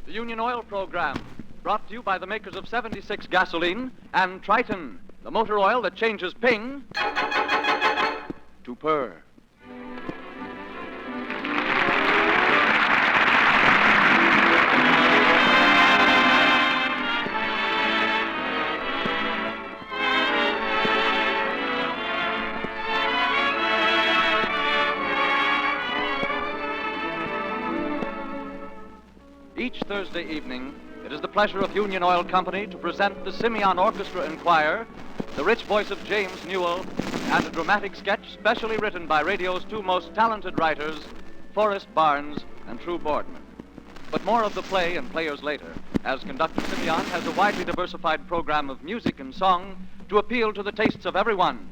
The Union Oil Program, brought to you by the makers of 76 gasoline and Triton, the motor oil that changes ping to purr. Each Thursday evening, it is the pleasure of Union Oil Company to present the Simeon Orchestra and Choir, the rich voice of James Newell, and a dramatic sketch specially written by radio's two most talented writers, Forrest Barnes and True Boardman. But more of the play and players later, as conductor Simeon has a widely diversified program of music and song to appeal to the tastes of everyone.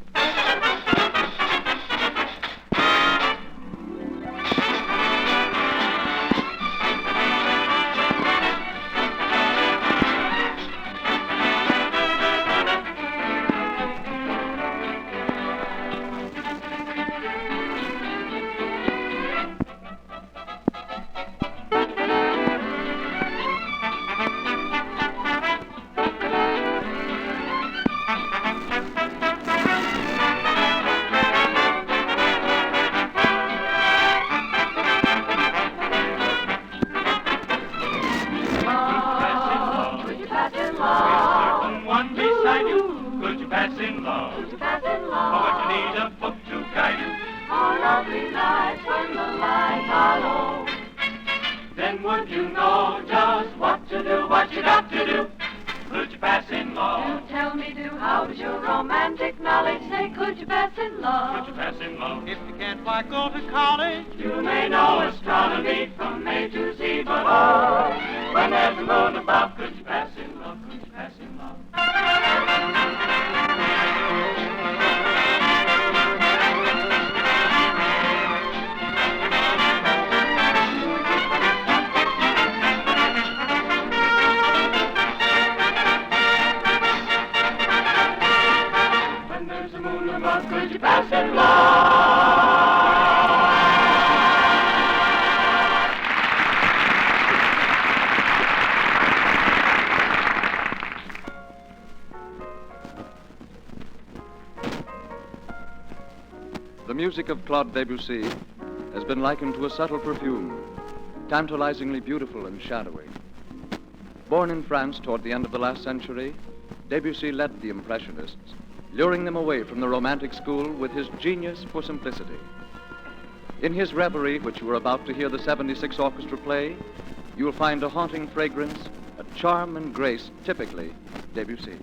Then would you know just what to do, what you got to do? Could you pass in love? Do tell me, do, how's your romantic knowledge? Say, could you pass in love? Could you pass in love? If you can't quite go to college, you may know astronomy from A to Z, but oh, when there's a moon above, could you pass in love? Could you pass in love? Could you pass in love? The music of Claude Debussy has been likened to a subtle perfume, tantalizingly beautiful and shadowy. Born in France toward the end of the last century, Debussy led the Impressionists, luring them away from the Romantic school with his genius for simplicity. In his Reverie, which you are about to hear the 76 Orchestra play, you will find a haunting fragrance, a charm and grace typically Debussy.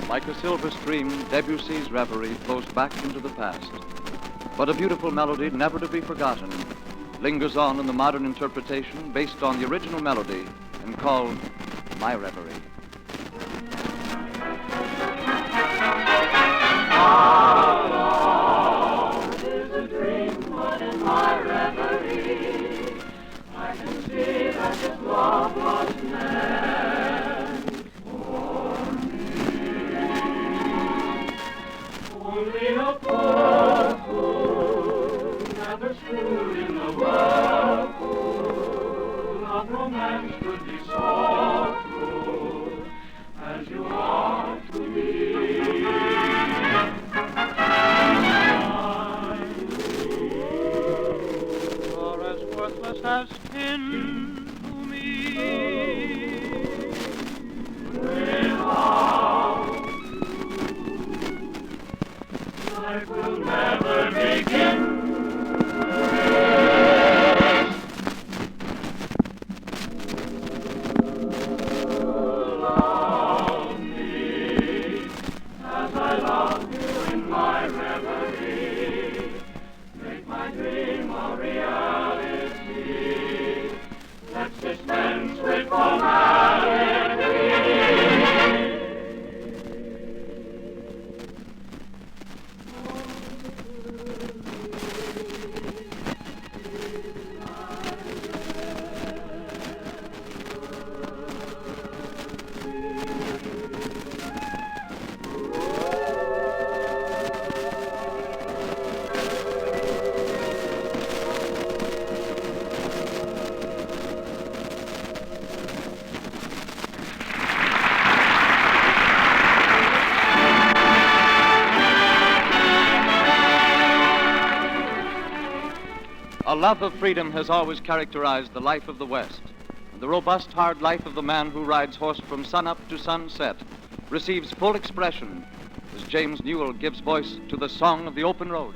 Like a silver stream, Debussy's Reverie flows back into the past. But a beautiful melody never to be forgotten lingers on in the modern interpretation based on the original melody and called My Reverie. How long is a dream, but in my reverie his love was meant for me. Only a poor fool, never schooled in the whirlpool of romance, could be so true as you are to me. You're as worthless as tin to me. Without you, life will never begin. Love me as I love you in my reverie. Make my dream a reality. Let's dispense with formality. A love of freedom has always characterized the life of the West. The robust, hard life of the man who rides horse from sunup to sunset receives full expression as James Newell gives voice to the song of the open road.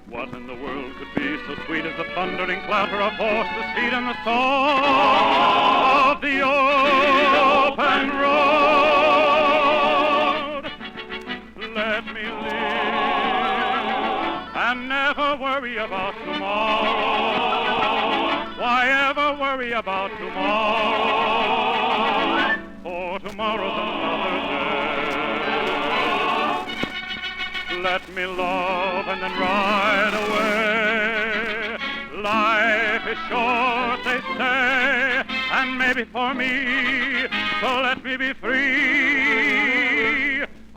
What in the world could be so sweet as the thundering clatter of horses' feet and the song of the open road? Let me live and never worry about tomorrow. Why ever worry about tomorrow? For tomorrow's another day. Let me love and then ride away. Life is short, they say, and maybe for me, so let me be free.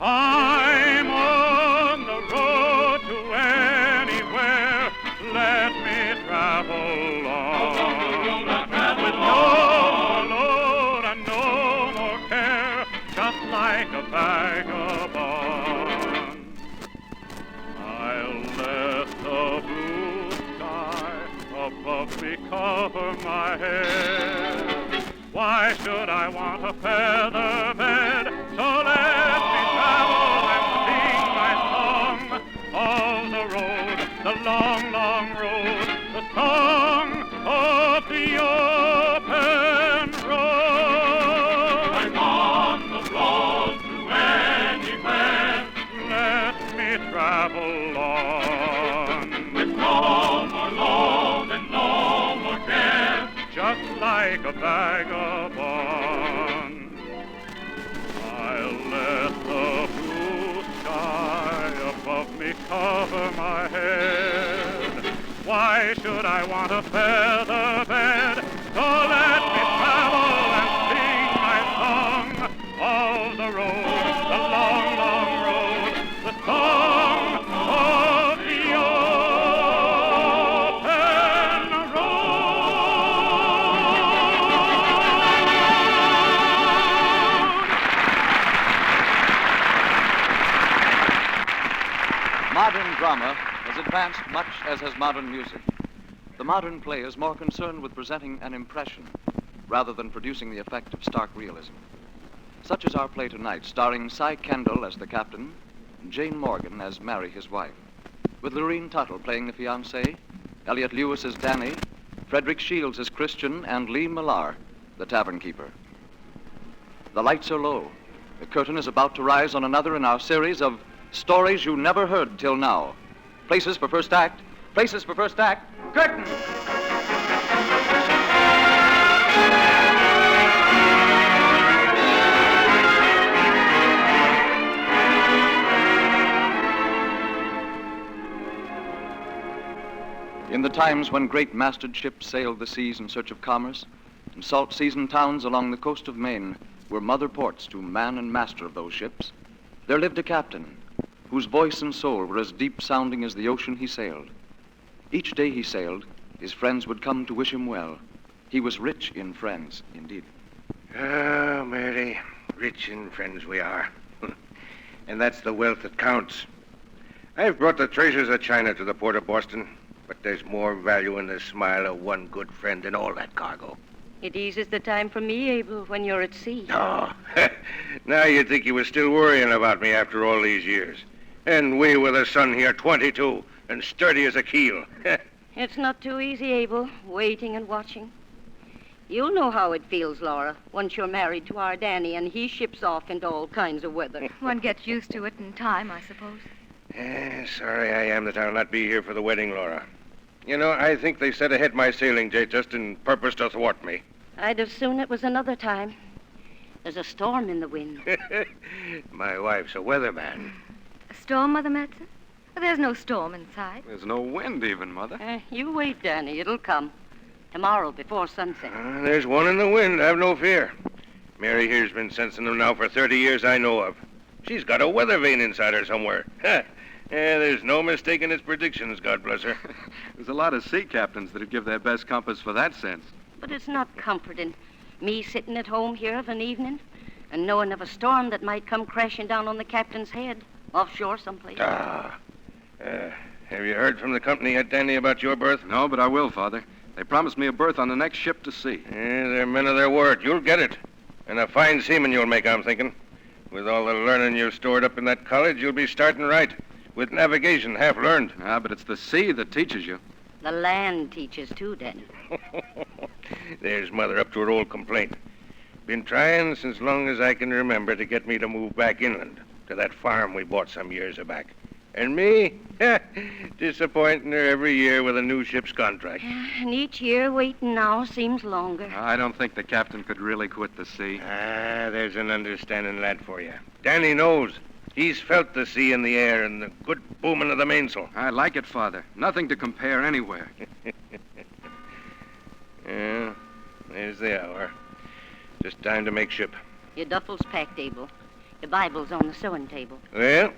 I'm on the road to anywhere. Let me travel on with no more load and no more care, just like a vagabond. I'll let the blue sky above me cover my head. Why should I want a feather bed? So let me travel and sing my song of the road, the long, long road, the song of the open road. I'm on the road to anywhere. Let me travel on With no more load and no more care. just like a vagabond. I'll let the blue sky above me cover my head. Why should I want a feather bed? So let me travel and sing my song of the road, the long, long road, the song of the open road. Modern drama has advanced much as has modern music. The modern play is more concerned with presenting an impression rather than producing the effect of stark realism. Such is our play tonight, starring Cy Kendall as the captain and Jane Morgan as Mary, his wife, with Lorene Tuttle playing the fiancée, Elliot Lewis as Danny, Frederick Shields as Christian, and Lee Millar, the tavern keeper. The lights are low. The curtain is about to rise on another in our series of stories you never heard till now. Places for first act. Places for first act. Curtain! In the times when great masted ships sailed the seas in search of commerce, and salt-seasoned towns along the coast of Maine were mother ports to man and master of those ships, there lived a captain whose voice and soul were as deep-sounding as the ocean he sailed. Each day he sailed, his friends would come to wish him well. He was rich in friends, indeed. Oh, Mary, rich in friends we are. And that's the wealth that counts. I've brought the treasures of China to the port of Boston, but there's more value in the smile of one good friend than all that cargo. It eases the time for me, Abel, when you're at sea. Oh, now you'd think you were still worrying about me after all these years. And we with a son here, 22, and sturdy as a keel. It's not too easy, Abel, waiting and watching. You'll know how it feels, Laura, once you're married to our Danny and he ships off into all kinds of weather. One gets used to it in time, I suppose. Sorry I am that I'll not be here for the wedding, Laura. You know, I think they set ahead my sailing date just in purpose to thwart me. I'd as soon it was another time. There's a storm in the wind. My wife's a weatherman. A storm, Mother Madsen? There's no storm inside. There's no wind even, Mother. You wait, Danny. It'll come. Tomorrow before sunset. There's one in the wind, have no fear. Mary here's been sensing them now for 30 years I know of. She's got a weather vane inside her somewhere. There's no mistaking his predictions, God bless her. There's a lot of sea captains that'd give their best compass for that sense. But it's not comforting. Me sitting at home here of an evening and knowing of a storm that might come crashing down on the captain's head, offshore someplace. Have you heard from the company yet, Danny, about your berth? No, but I will, Father. They promised me a berth on the next ship to sea. They're men of their word. You'll get it. And a fine seaman you'll make, I'm thinking. With all the learning you've stored up in that college, you'll be starting right. With navigation half learned. But it's the sea that teaches you. The land teaches too, Danny. There's Mother up to her old complaint. Been trying since long as I can remember to get me to move back inland to that farm we bought some years back. And me, disappointing her every year with a new ship's contract. And each year waiting now seems longer. I don't think the captain could really quit the sea. There's an understanding lad for you. Danny knows. He's felt the sea in the air and the good booming of the mainsail. I like it, Father. Nothing to compare anywhere. Yeah, there's the hour. Just time to make ship. Your duffel's packed, Abel. Your Bible's on the sewing table. Well,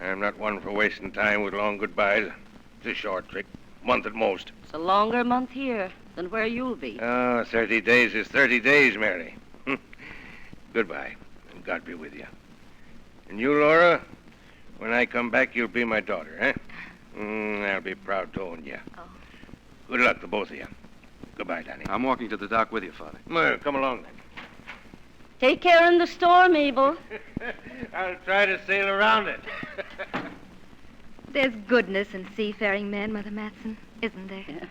I'm not one for wasting time with long goodbyes. It's a short trick. Month at most. It's a longer month here than where you'll be. 30 days is 30 days, Mary. Goodbye, and God be with you. And you, Laura, when I come back, you'll be my daughter, eh? I'll be proud to own you. Oh. Good luck to both of you. Goodbye, Danny. I'm walking to the dock with you, Father. Well, come along, then. Take care in the storm, Abel. I'll try to sail around it. There's goodness in seafaring men, Mother Madsen, isn't there? Yeah.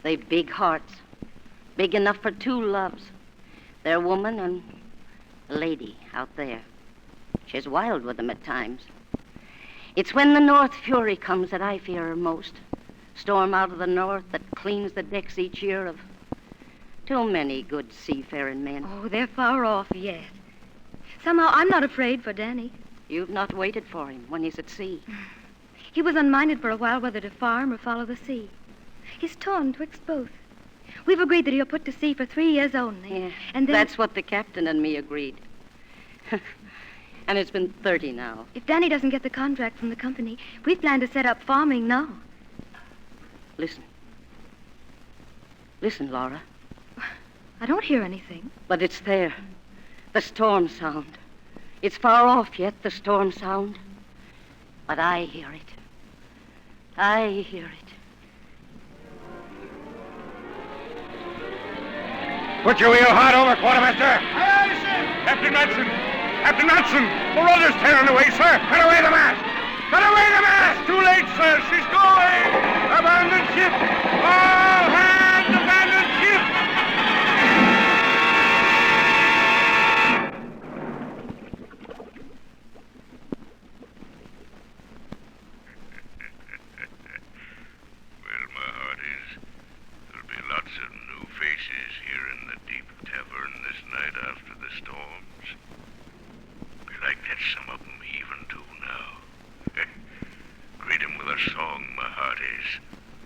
They've big hearts. Big enough for two loves. Their woman and a lady out there. She's wild with them at times. It's when the North Fury comes that I fear her most. Storm out of the north that cleans the decks each year of too many good seafaring men. Oh, they're far off yet. Somehow I'm not afraid for Danny. You've not waited for him when he's at sea. He was unminded for a while whether to farm or follow the sea. He's torn twixt both. We've agreed that he'll put to sea for 3 years only. Yeah, and then... That's what the captain and me agreed. And it's been 30 now. If Danny doesn't get the contract from the company, we plan to set up farming now. Listen. Listen, Laura. I don't hear anything. But it's there. The storm sound. It's far off yet, the storm sound. But I hear it. I hear it. Put your wheel hard over, quartermaster. Aye, aye, sir. Captain Madsen. Captain Madsen. The rudder's tearing away, sir. Cut away the mast. Cut away the mast. Too late, sir. She's going. Abandon ship. All hands abandon ship. Well, my hearties, there'll be lots of new faces here in the deep tavern this night after the storms. Belike that's some of 'em even to now. Greet 'em with a song, my hearties.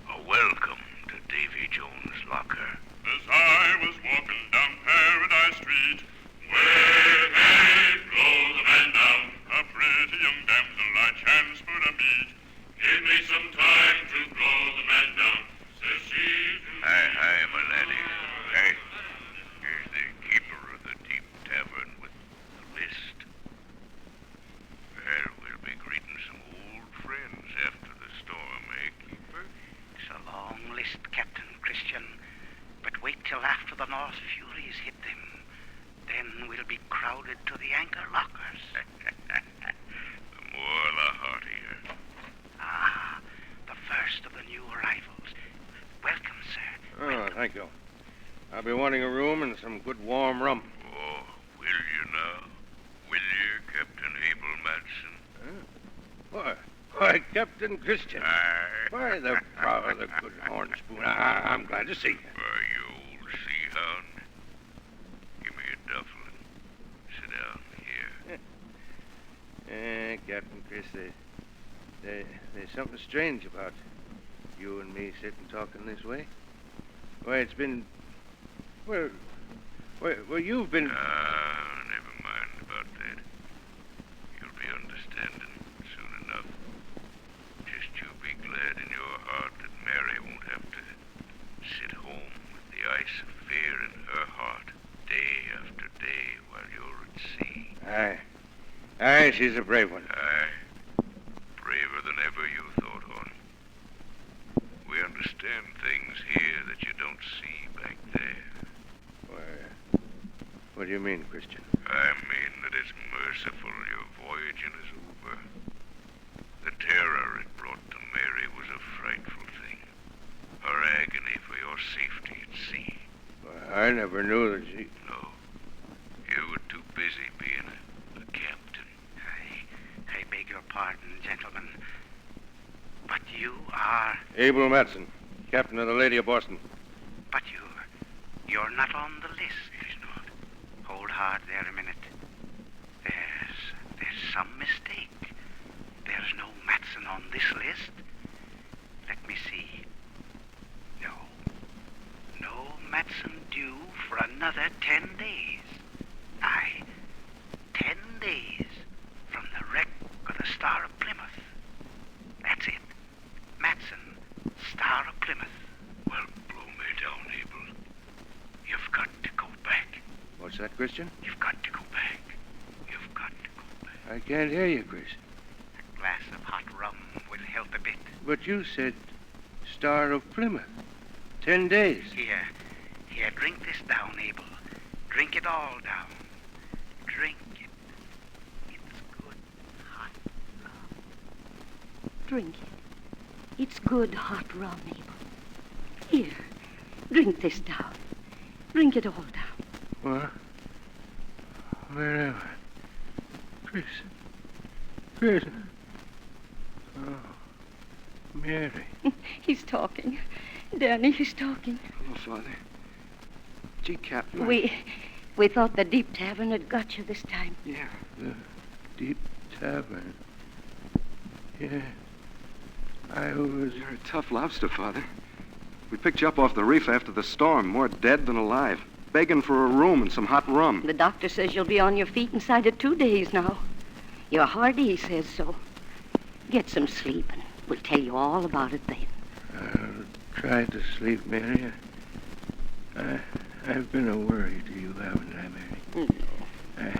A welcome to Davy Jones' locker. As I was walking down Paradise Street, where hey, blow the man down, a pretty young damsel I chanced for to meet. Give me some time to blow the man down, says she to me. Hi, my laddie. Hey, here's the keeper of the Deep Tavern with the list. Well, we'll be greeting some old friends after the storm, eh, keeper? It's a long list, Captain Christian. But wait till after the North Furies hit them. Then we'll be crowded to the anchor lockers. The more the heartier. Ah, the first of the new arrivals. Welcome, sir. Oh, thank you. I'll be wanting a room and some good warm rum. Oh, will you now? Will you, Captain Abel Madsen? Why, Captain Christian. Aye. Why, the brow of the good horn spoon. I'm glad to see you. Why, you old sea hound. Give me a duffel and sit down here. Captain Chris, there's something strange about you and me sitting talking this way. Why, it's been... Well, you've been... Never mind about that. You'll be understanding soon enough. Just you be glad in your heart that Mary won't have to sit home with the ice of fear in her heart day after day while you're at sea. Aye, she's a brave one. Aye, braver than ever you thought on. We understand things here that you don't see back there. Why, what do you mean, Christian? I mean that it's merciful your voyaging is over. The terror it brought to Mary was a frightful thing. Her agony for your safety at sea. Why, I never knew that she... No, you were too busy being a captain. I beg your pardon, gentlemen. But you are... Abel Madsen, captain of the Lady of Boston. But you're not on the list. He's not. Hold hard there a minute. There's some mistake. There's no Matson on this list. Let me see. No Matson due for another 10 days. Aye, 10 days from the wreck of the Star of Plymouth. That's it. Matson, Star of Plymouth. Well, blow me down, Abel. You've got to go back. What's that, Christian? You've got to go back. You've got to go back. I can't hear you, Chris. A glass of hot rum will help a bit. But you said Star of Plymouth. 10 days. Here, drink this down, Abel. Drink it all down. Drink it. It's good, hot rum. Drink it. It's good hot rum, Abel. Here, drink this down. Drink it all down. What? Wherever. Chris. Oh, Mary. He's talking. Danny, he's talking. Hello, Father. Gee, Captain. We thought the Deep Tavern had got you this time. Yeah. The Deep Tavern. Yeah. I was... You're a tough lobster, Father. We picked you up off the reef after the storm, more dead than alive, begging for a room and some hot rum. The doctor says you'll be on your feet inside of 2 days now. You're hardy, he says so. Get some sleep, and we'll tell you all about it then. I'll try to sleep, Mary. I've been a worry to you, haven't I, Mary? No.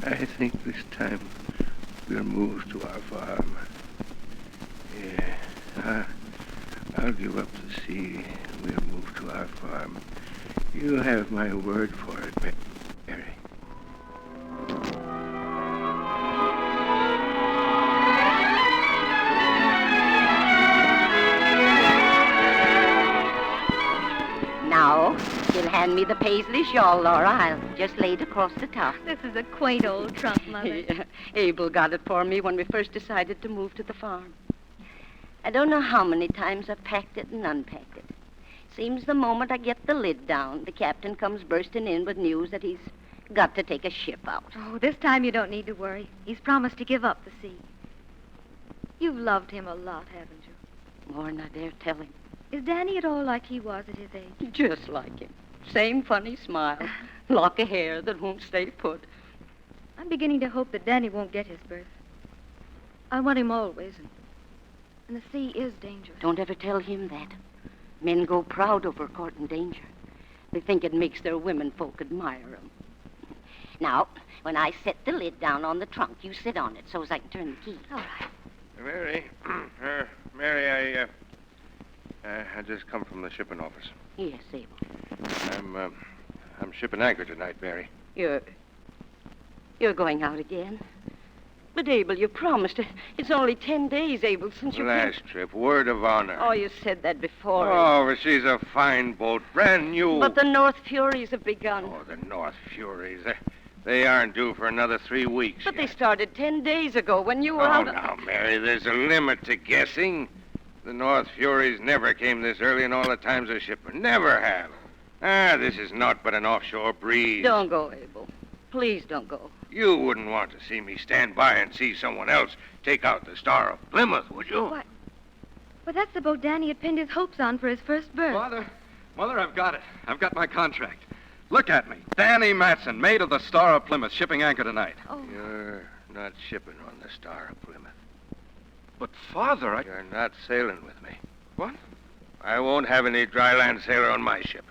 I think this time we'll move to our farm. Yeah, I'll give up the sea. We'll move to our farm. You have my word for it, Mary. Now, you'll hand me the paisley shawl, Laura. I'll just lay it across the top. This is a quaint old trunk, Mother. Abel got it for me when we first decided to move to the farm. I don't know how many times I've packed it and unpacked it. Seems the moment I get the lid down, the captain comes bursting in with news that he's got to take a ship out. Oh, this time you don't need to worry. He's promised to give up the sea. You've loved him a lot, haven't you? More'n I dare tell him. Is Danny at all like he was at his age? Just like him. Same funny smile. Lock of hair that won't stay put. I'm beginning to hope that Danny won't get his birth. I want him always, and the sea is dangerous. Don't ever tell him that. Men go proud over courting danger. They think it makes their women folk admire 'em. Now, when I set the lid down on the trunk, you sit on it so as I can turn the key. All right. Mary, Mary, I just come from the shipping office. Yes, Abel. I'm shipping anchor tonight, Mary. You're going out again? But, Abel, you promised. It's only 10 days, Abel, since you Last trip, word of honor. Oh, you said that before. Oh, but she's a fine boat, brand new. But the North Furies have begun. Oh, the North Furies. They aren't due for another 3 weeks But yet. they started 10 days ago when you were Oh, out. now, Mary, there's a limit to guessing. The North Furies never came this early in all the times of shipping. Never have. This is naught but an offshore breeze. Don't go, Abel. Please don't go. You wouldn't want to see me stand by and see someone else take out the Star of Plymouth, would you? What? Well, that's the boat Danny had pinned his hopes on for his first birth. Mother, I've got it. I've got my contract. Look at me. Danny Matson, mate of the Star of Plymouth, shipping anchor tonight. Oh. You're not shipping on the Star of Plymouth. But, Father, You're not sailing with me. What? I won't have any dry land sailor on my ship.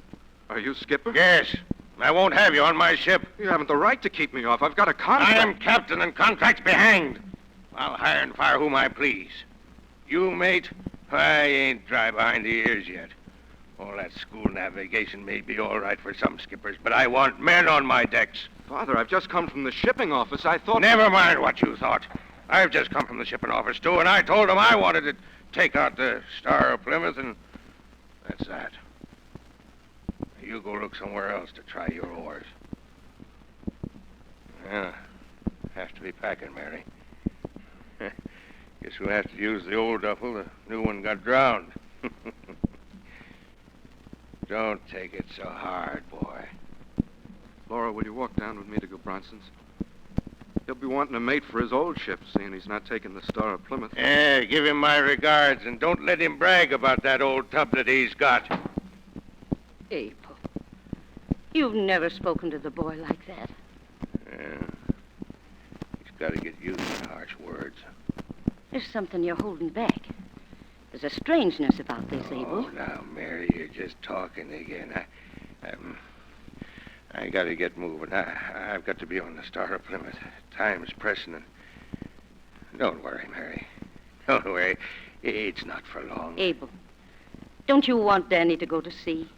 Are you skipper? Yes. I won't have you on my ship. You haven't the right to keep me off. I've got a contract. I am captain and contracts be hanged. I'll hire and fire whom I please. You, mate, I ain't dry behind the ears yet. All that school navigation may be all right for some skippers, but I want men on my decks. Father, I've just come from the shipping office. I thought... Never mind what you thought. I've just come from the shipping office, too, and I told them I wanted to take out the Star of Plymouth, and that's that. You go look somewhere else to try your oars. Yeah, have to be packing, Mary. Guess we'll have to use the old duffel. The new one got drowned. Don't take it so hard, boy. Laura, will you walk down with me to go Bronson's? He'll be wanting a mate for his old ship, seeing he's not taking the Star of Plymouth. Yeah, give him my regards, and don't let him brag about that old tub that he's got. Abel, you've never spoken to the boy like that. Yeah. He's got to get used to harsh words. There's something you're holding back. There's a strangeness about this, Abel. Oh, now, Mary, you're just talking again. I got to get moving. I've got to be on the Star of Plymouth. Time's pressing. And... Don't worry, Mary. Don't worry. It's not for long. Abel, don't you want Danny to go to sea?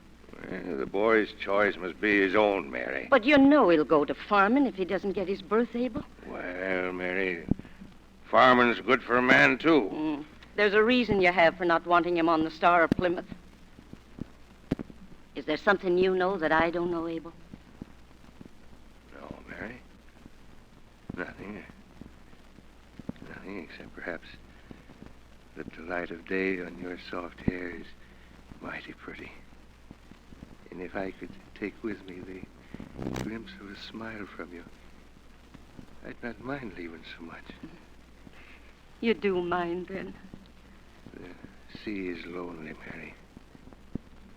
Well, the boy's choice must be his own, Mary. But you know he'll go to farming if he doesn't get his birth, Abel. Well, Mary, farming's good for a man, too. There's a reason you have for not wanting him on the Star of Plymouth. Is there something you know that I don't know, Abel? No, Mary. Nothing. Nothing except perhaps that the light of day on your soft hair is mighty pretty. And if I could take with me the glimpse of a smile from you, I'd not mind leaving so much. You do mind, then? The sea is lonely, Mary.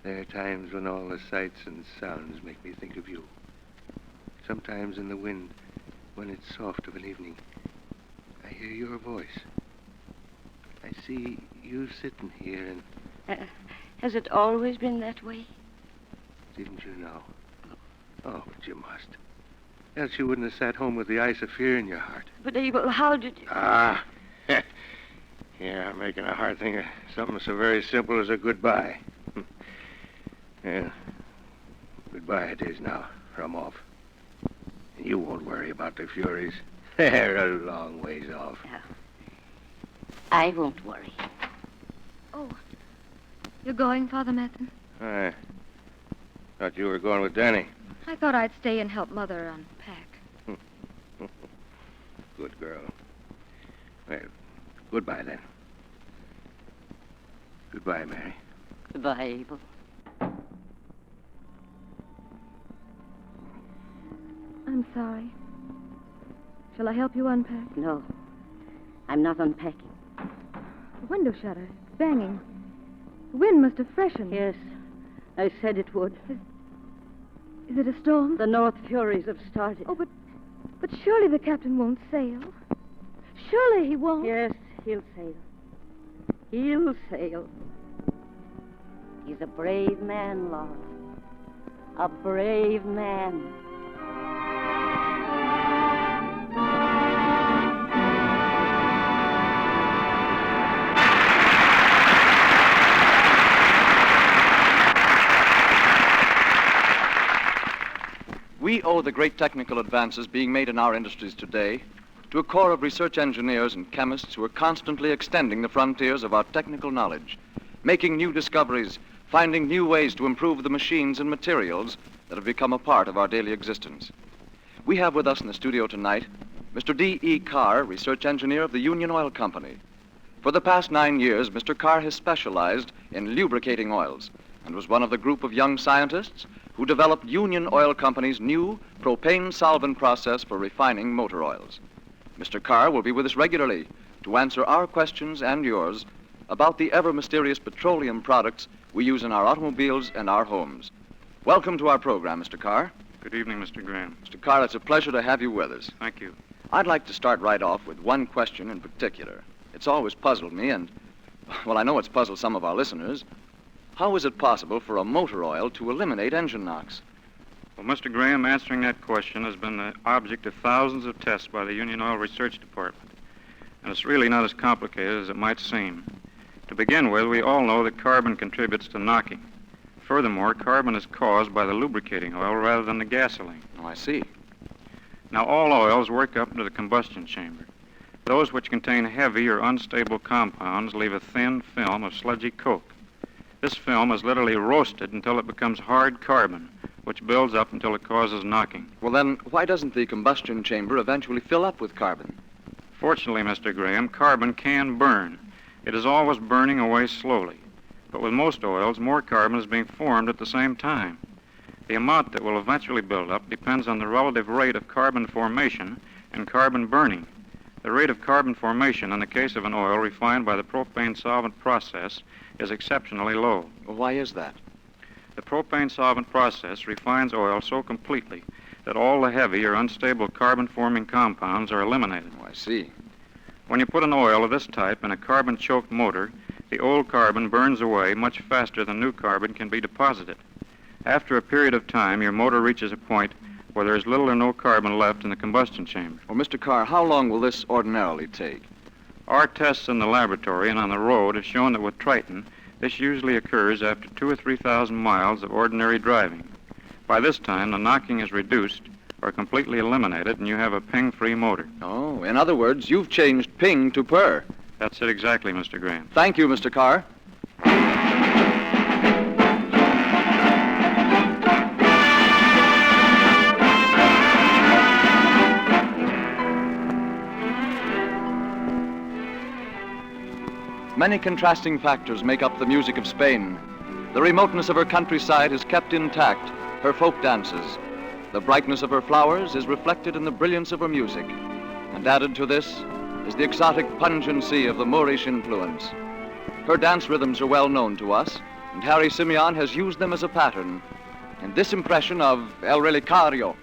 There are times when all the sights and sounds make me think of you. Sometimes in the wind, when it's soft of an evening, I hear your voice. I see you sitting here and... Has it always been that way? Didn't you know? Oh, but you must. Else you wouldn't have sat home with the ice of fear in your heart. But, Abel, how did you... Ah. Yeah, I'm making a hard thing of something so very simple as a goodbye. Yeah. Goodbye it is now, or I'm off. And you won't worry about the Furies. They're a long ways off. No. I won't worry. Oh, you're going, Father Matson? I thought you were going with Danny. I thought I'd stay and help Mother unpack. Good girl. Well, goodbye then. Goodbye, Mary. Goodbye, Abel. I'm sorry. Shall I help you unpack? No, I'm not unpacking. The window shutter. It's banging. The wind must have freshened. Yes, I said it would. Is it a storm? The North Furies have started. Oh, but surely the captain won't sail. Surely he won't. Yes, he'll sail. He'll sail. He's a brave man, Laura. A brave man. We owe the great technical advances being made in our industries today to a corps of research engineers and chemists who are constantly extending the frontiers of our technical knowledge, making new discoveries, finding new ways to improve the machines and materials that have become a part of our daily existence. We have with us in the studio tonight Mr. D.E. Carr, research engineer of the Union Oil Company. For the past 9 years, Mr. Carr has specialized in lubricating oils and was one of the group of young scientists who developed Union Oil Company's new propane solvent process for refining motor oils. Mr. Carr will be with us regularly to answer our questions and yours about the ever-mysterious petroleum products we use in our automobiles and our homes. Welcome to our program, Mr. Carr. Good evening, Mr. Graham. Mr. Carr, it's a pleasure to have you with us. Thank you. I'd like to start right off with one question in particular. It's always puzzled me, and, well, I know it's puzzled some of our listeners. How is it possible for a motor oil to eliminate engine knocks? Well, Mr. Graham, answering that question has been the object of thousands of tests by the Union Oil Research Department. And it's really not as complicated as it might seem. To begin with, we all know that carbon contributes to knocking. Furthermore, carbon is caused by the lubricating oil rather than the gasoline. Oh, I see. Now, all oils work up into the combustion chamber. Those which contain heavy or unstable compounds leave a thin film of sludgy coke. This film is literally roasted until it becomes hard carbon, which builds up until it causes knocking. Well, then, why doesn't the combustion chamber eventually fill up with carbon? Fortunately, Mr. Graham, carbon can burn. It is always burning away slowly. But with most oils, more carbon is being formed at the same time. The amount that will eventually build up depends on the relative rate of carbon formation and carbon burning. The rate of carbon formation in the case of an oil refined by the propane solvent process is exceptionally low. Well, why is that? The propane solvent process refines oil so completely that all the heavy or unstable carbon-forming compounds are eliminated. Oh, I see. When you put an oil of this type in a carbon-choked motor, the old carbon burns away much faster than new carbon can be deposited. After a period of time, your motor reaches a point where there is little or no carbon left in the combustion chamber. Well, Mr. Carr, how long will this ordinarily take? Our tests in the laboratory and on the road have shown that with Triton, this usually occurs after 2,000 or 3,000 miles of ordinary driving. By this time, the knocking is reduced or completely eliminated, and you have a ping-free motor. Oh, in other words, you've changed ping to purr. That's it exactly, Mr. Graham. Thank you, Mr. Carr. Many contrasting factors make up the music of Spain. The remoteness of her countryside is kept intact, her folk dances. The brightness of her flowers is reflected in the brilliance of her music. And added to this is the exotic pungency of the Moorish influence. Her dance rhythms are well known to us, and Harry Simeon has used them as a pattern in this impression of El Relicario.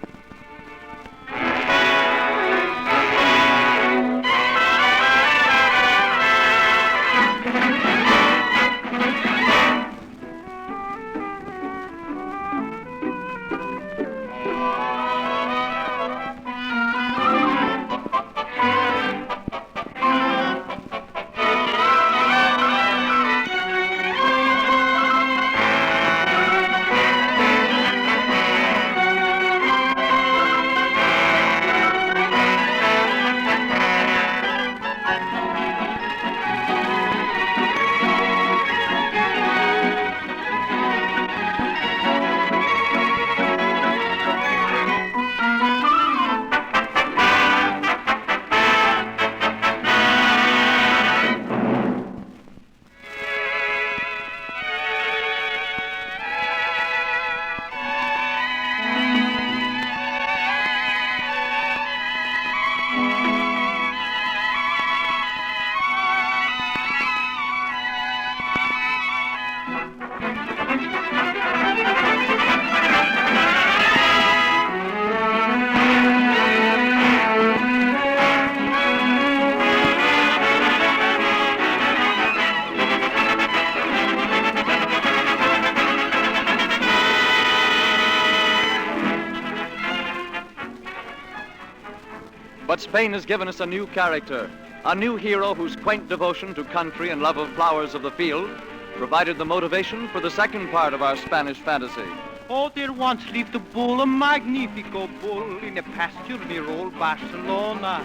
Spain has given us a new character, a new hero whose quaint devotion to country and love of flowers of the field provided the motivation for the second part of our Spanish fantasy. Oh, there once lived a bull, a magnifico bull, in a pasture near old Barcelona.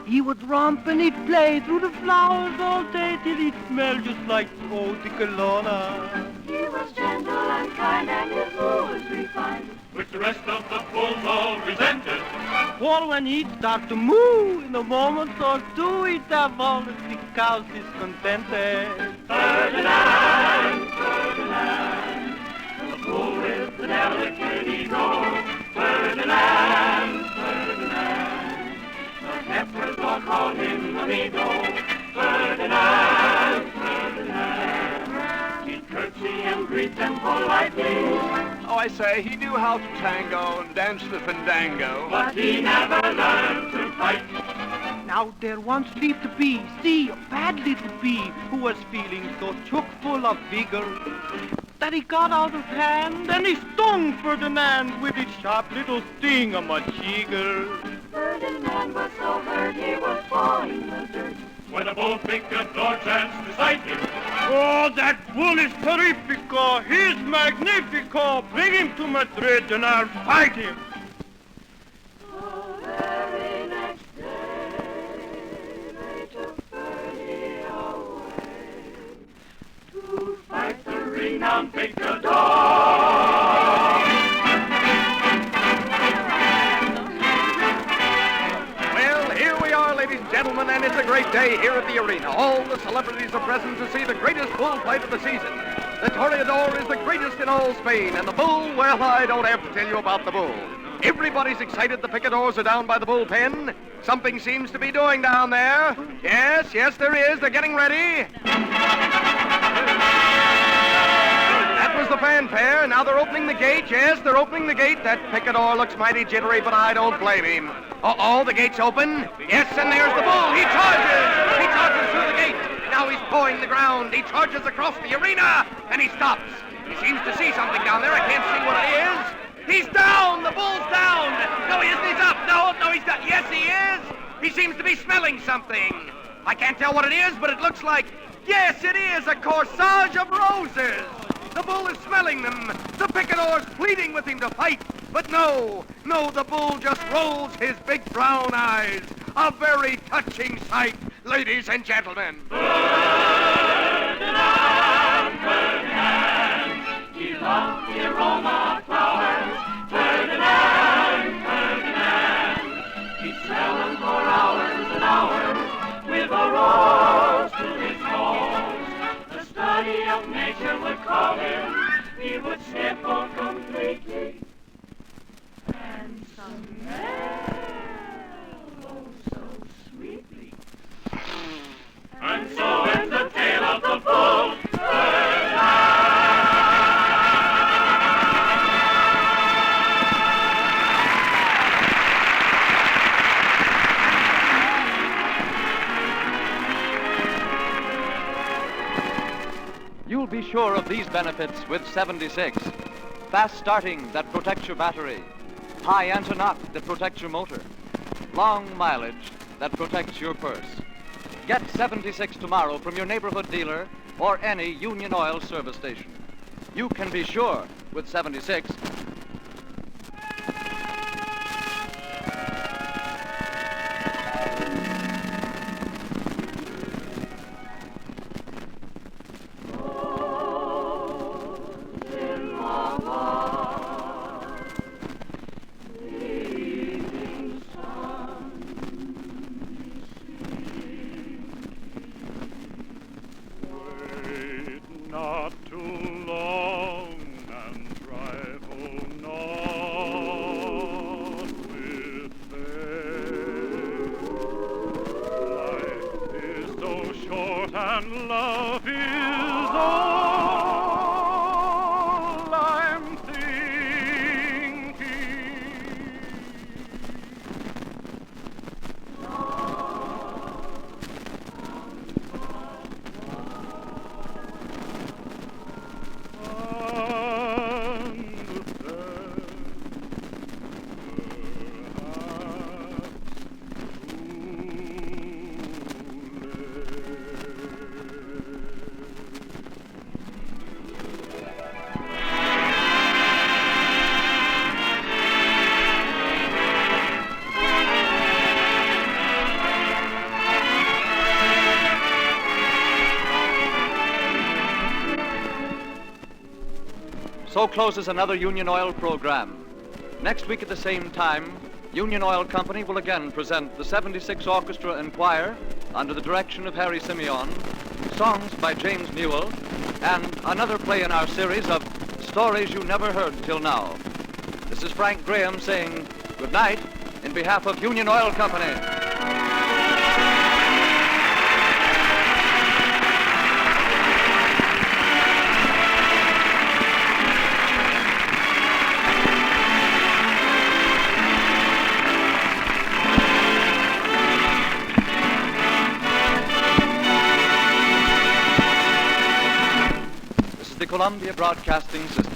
He would romp and he'd play through the flowers all day till he'd smell just like eau de Colonna. He was gentle and kind and his wool was refined, which the rest of the bulls all resented. For when he'd start to moo, in a moment or two, he'd have all the sick cows discontented. Ferdinand, Ferdinand, the bull with the delicate ego. Ferdinand, Ferdinand, the peppers all called him amigo. Ferdinand, Ferdinand, he'd curtsy and greet them politely. Oh, I say, he knew how to tango and dance the fandango. But he never learned to fight. Now there once lived a bee, see, a bad little bee, who was feeling so chock full of vigor that he got out of hand and he stung Ferdinand with his sharp little sting-a-ma-jigger. Ferdinand was so hurt he was pawing the dirt when a bull picador chanced beside him. Oh, that bull is terrifico, he's magnifico. Bring him to Madrid and I'll fight him. The very next day they took Ferdy away to fight the renowned picador. Ladies and gentlemen, and it's a great day here at the arena. All the celebrities are present to see the greatest bull fight of the season. The Toreador is the greatest in all Spain, and the bull, well, I don't have to tell you about the bull. Everybody's excited. The picadors are down by the bullpen. Something seems to be doing down there. Yes, there is. They're getting ready. That was the fanfare. Now they're opening the gate. Yes, they're opening the gate. That picador looks mighty jittery, but I don't blame him. Uh-oh, the gate's open. Yes, and there's the bull. He charges. He charges through the gate. Now he's pawing the ground. He charges across the arena, and he stops. He seems to see something down there. I can't see what it is. He's down. The bull's down. No, he isn't. He's up. No, he's down. Yes, he is. He seems to be smelling something. I can't tell what it is, but it looks like, yes, it is a corsage of roses. The bull is smelling them. The picador's pleading with him to fight. But no, the bull just rolls his big brown eyes. A very touching sight, ladies and gentlemen. Ferdinand, Ferdinand, he loved the aroma of flowers. Ferdinand, Ferdinand, he'd smell them for hours and hours with a rose to his nose. The study of nature would call him. He would sniffle completely and smell, oh, so sweetly. And so ends the tale of the bull, Ferdinand. You'll be sure of these benefits with 76. Fast starting that protects your battery. High anti-knock that protects your motor. Long mileage that protects your purse. Get 76 tomorrow from your neighborhood dealer or any Union Oil service station. You can be sure with 76. Not too long and trifle not with faith. Life is so short and love is all I'm thinking. So closes another Union Oil program. Next week at the same time, Union Oil Company will again present the 76 Orchestra and Choir under the direction of Harry Simeon, songs by James Newell, and another play in our series of Stories You Never Heard Till Now. This is Frank Graham saying good night in behalf of Union Oil Company. The Columbia Broadcasting System.